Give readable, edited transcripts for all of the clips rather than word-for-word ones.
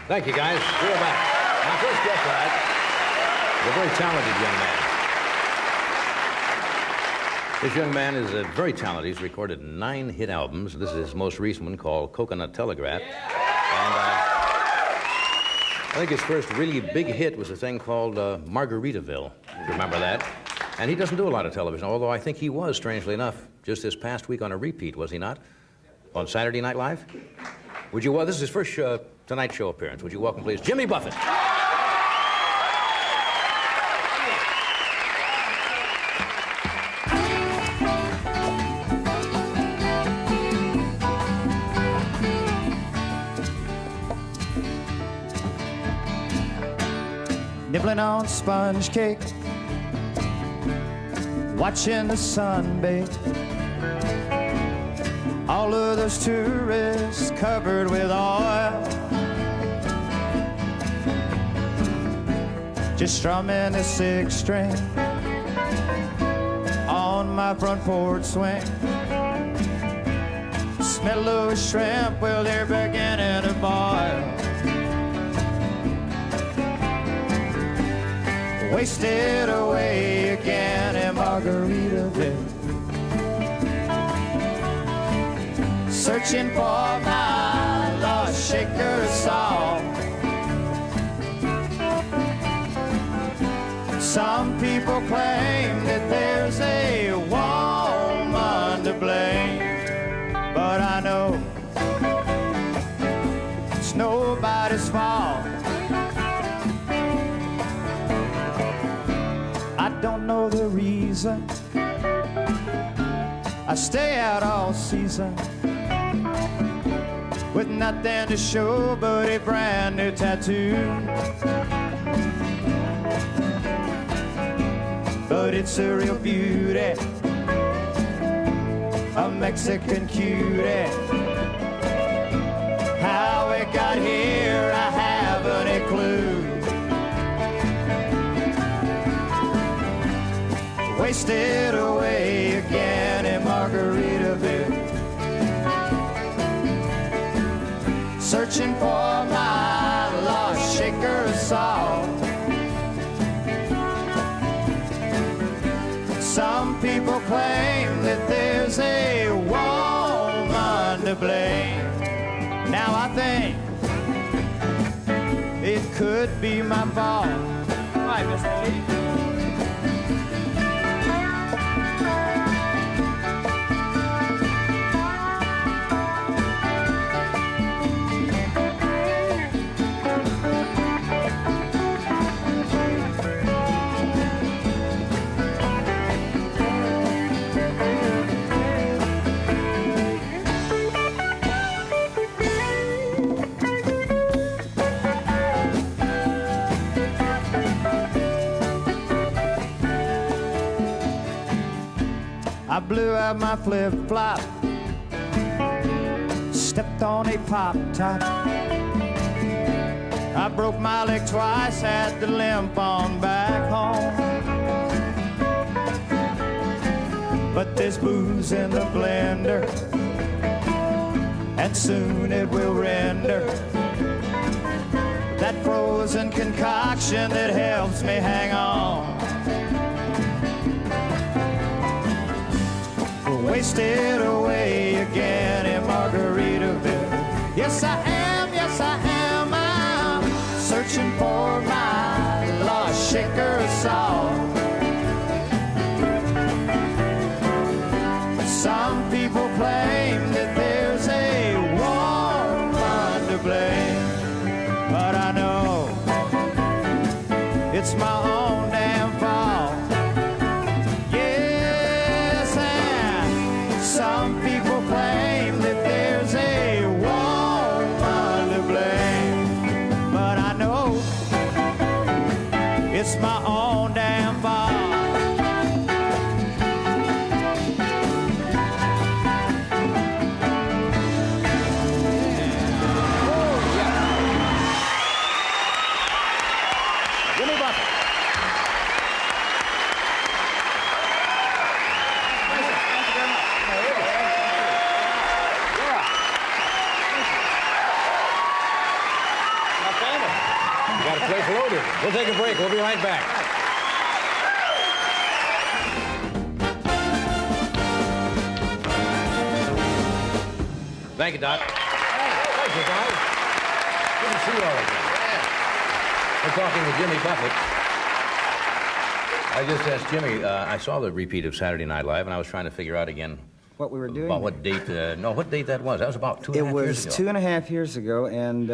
Thank you, guys. We're back. Our first guest tonight is a very talented young man. This young man is very talented. He's recorded 9 hit albums. This is his most recent one called Coconut Telegraph. And I think his first really big hit was a thing called Margaritaville. Remember that? And he doesn't do a lot of television, although I think he was, strangely enough, just this past week on a repeat, was he not? On Saturday Night Live? Would you, this is his first Tonight Show appearance. Would you welcome, please, Jimmy Buffett? Nibbling on sponge cake, watching the sun bake. All of those tourists covered with oil, just strumming a 6-string on my front porch swing. Smell those shrimp, well, they're beginning to boil. Wasted away again in Margaritaville, searching for my lost shaker song. Some people claim that there's a woman to blame, but I know it's nobody's fault. I don't know the reason I stay out all season with nothing to show but a brand new tattoo. But it's a real beauty, a Mexican cutie. How it got here, I haven't a clue. Wasted away again in Margaritaville, searching for my lost shaker song. Some people claim that there's a woman to blame. Now I think it could be my fault. Hi, Mr. Lee. I blew out my flip-flop, stepped on a pop-top. I broke my leg twice, had to limp on back home. But there's booze in the blender, and soon it will render that frozen concoction that helps me hang on. Wasted away again in Margaritaville. Yes, I am, yes, I am. I'm searching for my lost shaker song. Some people claim that there's a woman to blame, but I know it's my own damn fault. Some people claim that there's a woman to blame, but I know it's my own damn fault. Jimmy Buffett. you. We'll take a break. We'll be right back. Thank you, Doc. Thank you, guys. Good to see you all again. We're talking with Jimmy Buffett. I just asked Jimmy, I saw the repeat of Saturday Night Live, and I was trying to figure out again what we were doing. About what date, what date that was. That was about 2.5 years ago. It was 2.5 years ago, and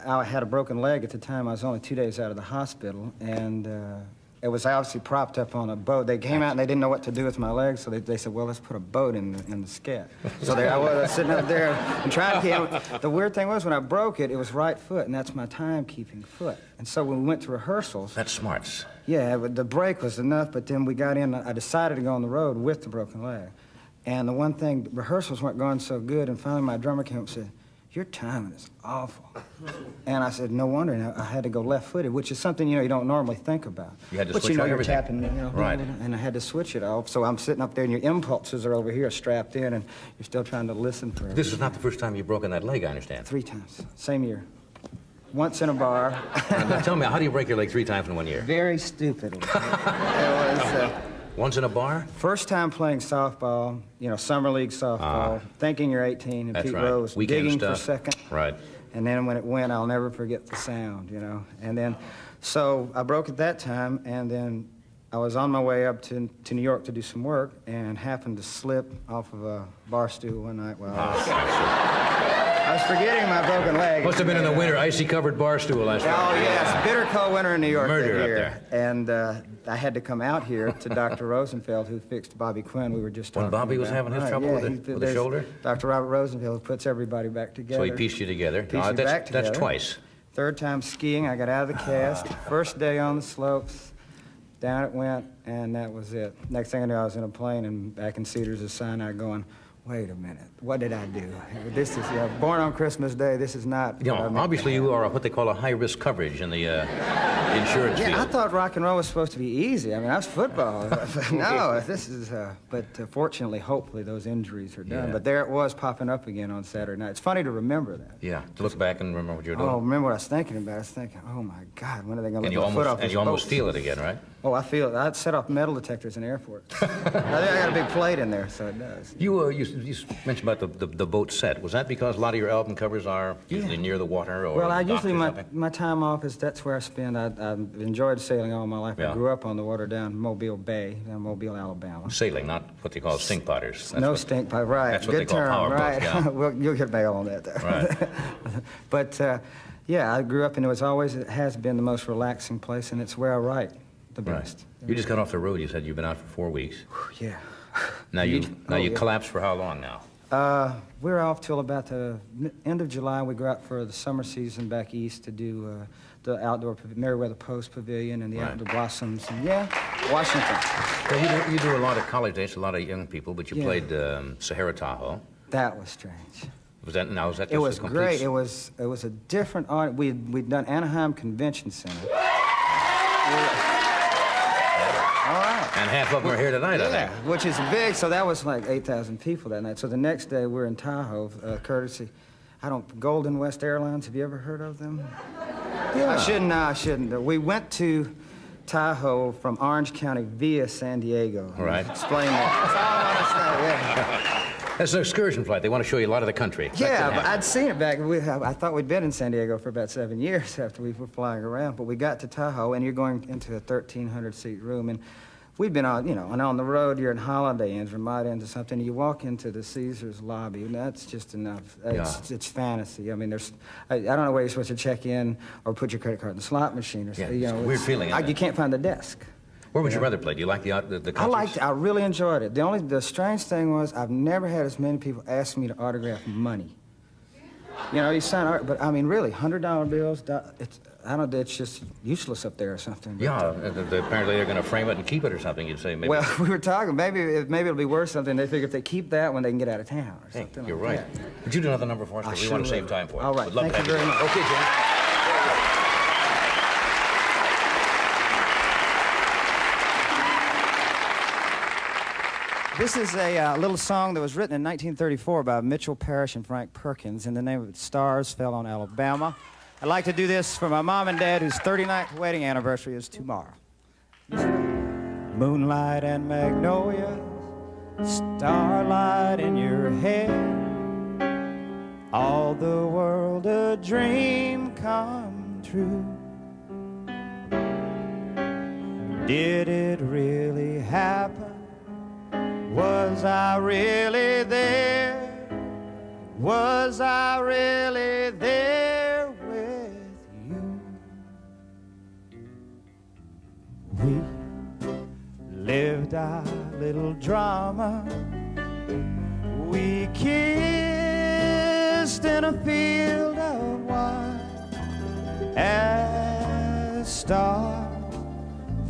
I had a broken leg at the time. I was only 2 days out of the hospital, and it was obviously propped up on a boat. They came out and they didn't know what to do with my leg, so they said, well, let's put a boat in the scat. So there I was sitting up there and trying to keep. The weird thing was, when I broke it, it was right foot, and that's my timekeeping foot. And so when we went to rehearsals... That's smarts. Yeah, the break was enough, but then we got in. I decided to go on the road with the broken leg. And the one thing, rehearsals weren't going so good, and finally my drummer came up and said, your timing is awful. And I said, no wonder. And I had to go left-footed, which is something, you don't normally think about. You had to but switch you're everything. tapping, Right. And I had to switch it off. So I'm sitting up there, and your impulses are over here strapped in, and you're still trying to listen for This is not the first time you've broken that leg, I understand. 3 times, same year. Once in a bar. Now, tell me, how do you break your leg 3 times in 1 year? Very stupidly. It was... Once in a bar? First time playing softball, summer league softball, thinking you're 18, and That's Pete right. Rose Weekend digging stuff. for second. Right. And then when it went, I'll never forget the sound, And then, so I broke at that time, and then I was on my way up to New York to do some work, and happened to slip off of a bar stool one night while I was forgetting my broken leg. Must have been in the winter, icy-covered bar stool last night. Oh, yes, bitter cold winter in New York Murder that up year. there. And I had to come out here to Dr. Rosenfeld, who fixed Bobby Quinn. We were just talking When Bobby was about. having his Right, trouble yeah, with the shoulder? Dr. Robert Rosenfeld puts everybody back together. So he pieced you together. Pieced me back together. That's twice. Third time skiing, I got out of the cast. First day on the slopes, down it went, and that was it. Next thing I knew, I was in a plane and back in Cedars of Sinai going, wait a minute, what did I do? This is, born on Christmas Day, this is not... Obviously you are what they call a high-risk coverage in the insurance field. Yeah, I thought rock and roll was supposed to be easy. I mean, that's football. No, this is... but fortunately, hopefully, those injuries are done. Yeah. But there it was popping up again on Saturday night. It's funny to remember that. Yeah, to look back and remember what you're doing. Oh, remember what I was thinking about? I was thinking, oh, my God, when are they going to let my foot off this And you almost boat? feel it again, right? Oh, I feel it. I'd set off metal detectors in airports. I think I got a big plate in there, so it does. You mentioned about the boat set. Was that because a lot of your album covers are usually near the water or Well, the docks usually or something? my time off is that's where I spend. I've enjoyed sailing all my life. Yeah. I grew up on the water down Mobile Bay, down Mobile, Alabama. Sailing, not what they call stink potters. Stink pipe, right. That's what Good they call term, power boats, right. yeah. Well, you'll get mail on that, though. Right. But, yeah, I grew up, and it has been the most relaxing place, and it's where I write the best. You just got off the road. You said you've been out for 4 weeks. Yeah. Now you yeah. collapsed for how long now? We're off till about the end of July. We go out for the summer season back east to do the outdoor Meriwether Post Pavilion and the Right. Outdoor Blossoms. And Washington. Well, you do a lot of college dates, a lot of young people, but you Yeah. played Sahara Tahoe. That was strange. Was that just It was a complete... great. It was a different audience. We'd done Anaheim Convention Center. All right. And half of them are here tonight, I Yeah, think. which is big. So that was like 8,000 people that night. So the next day we're in Tahoe, courtesy, Golden West Airlines. Have you ever heard of them? Yeah. I shouldn't. We went to Tahoe from Orange County via San Diego. All right. Explain that. That's all I want to say, yeah. That's an excursion flight. They want to show you a lot of the country. Yeah, but I'd seen it back. I thought we'd been in San Diego for about 7 years after we were flying around. But we got to Tahoe, and you're going into a 1,300-seat room. And we'd been on, and on the road, you're in Holiday Inns or Might Inns or something. You walk into the Caesars lobby, and that's just enough. It's fantasy. I mean, I don't know where you're supposed to check in or put your credit card in the slot machine or something. Yeah, it's a weird feeling, isn't it? You can't find the desk. Where would you rather play? Do you like the concerts? I really enjoyed it. The strange thing was I've never had as many people ask me to autograph money. You sign, but I mean, really, $100 bills, it's just useless up there or something. Yeah, apparently they're going to frame it and keep it or something, you'd say. Maybe. Well, we were talking, maybe it'll be worth something. They figure if they keep that one, they can get out of town or something. You're like right. that. Would you do another number for us? Because we want to save time for it. All right, We'd love thank to you have very much. Okay, Jim. This is a little song that was written in 1934 by Mitchell Parrish and Frank Perkins, and the name of it, Stars Fell on Alabama. I'd like to do this for my mom and dad, whose 39th wedding anniversary is tomorrow. Moonlight and magnolias, starlight in your hair, all the world a dream come true. Did it really happen? Was I really there? Was I really there with you? We lived our little drama. We kissed in a field of wine as stars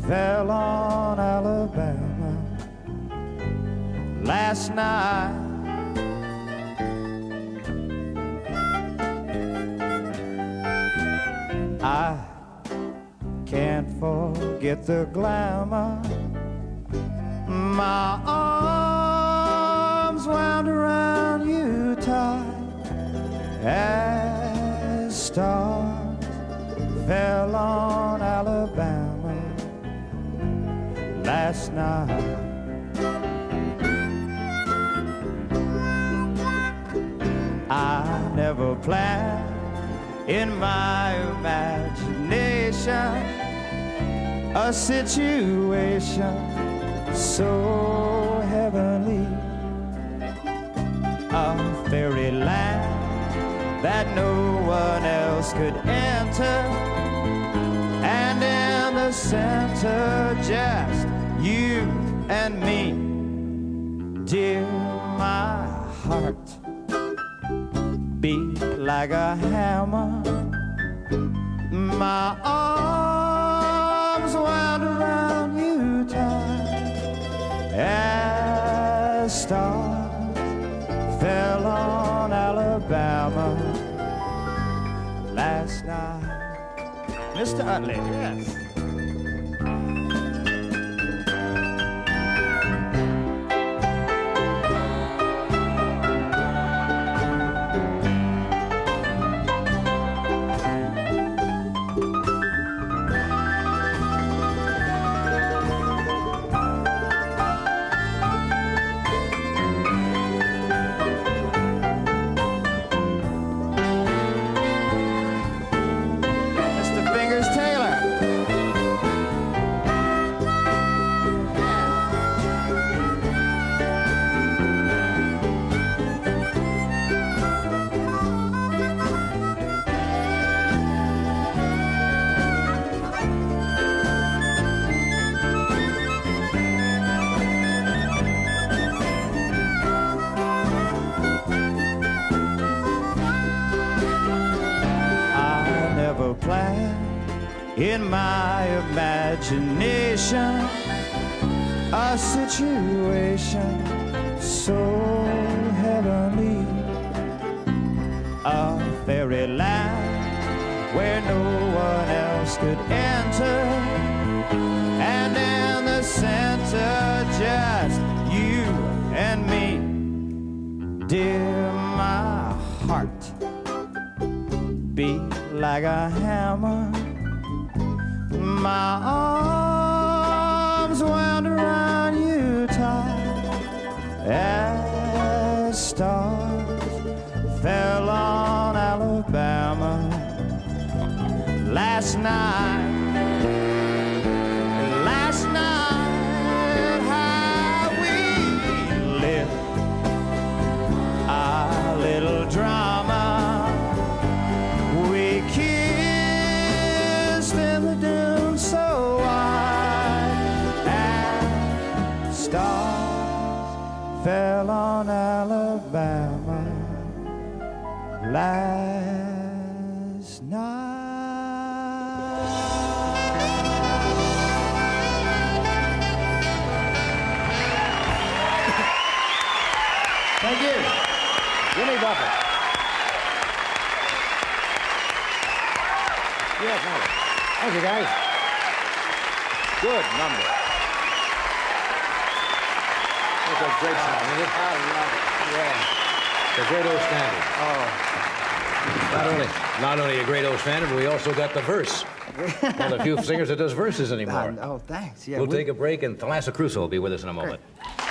fell on Alabama last night. I can't forget the glamour. My arms wound around you tight as stars fell on Alabama last night. I never planned in my imagination a situation so heavenly, a fairyland that no one else could enter, and in the center just you and me. Dear, my heart beat like a hammer, my arms wound around you tight as stars fell on Alabama last night. Mr. Utley, yes. In my imagination, a situation so heavenly, a fairyland where no one else could enter, and in the center just you and me. Dear, my heart beat like a hammer, my arms wound around you tight as stars fell on Alabama last night. Last night, how we lived our little drama. We kissed in the dunes so wide, and stars fell on Alabama last night. Thank you. Jimmy Buffett. Yes, Molly. Thank you, guys. Good number. That's a great song, isn't it? I love it. Yeah. The great old standard. Oh. Not only a great old standard, but we also got the verse. One of the few singers that does verses anymore. Oh, thanks. Yeah, We'll take a break, and Thalassa Crusoe will be with us in a moment. Great.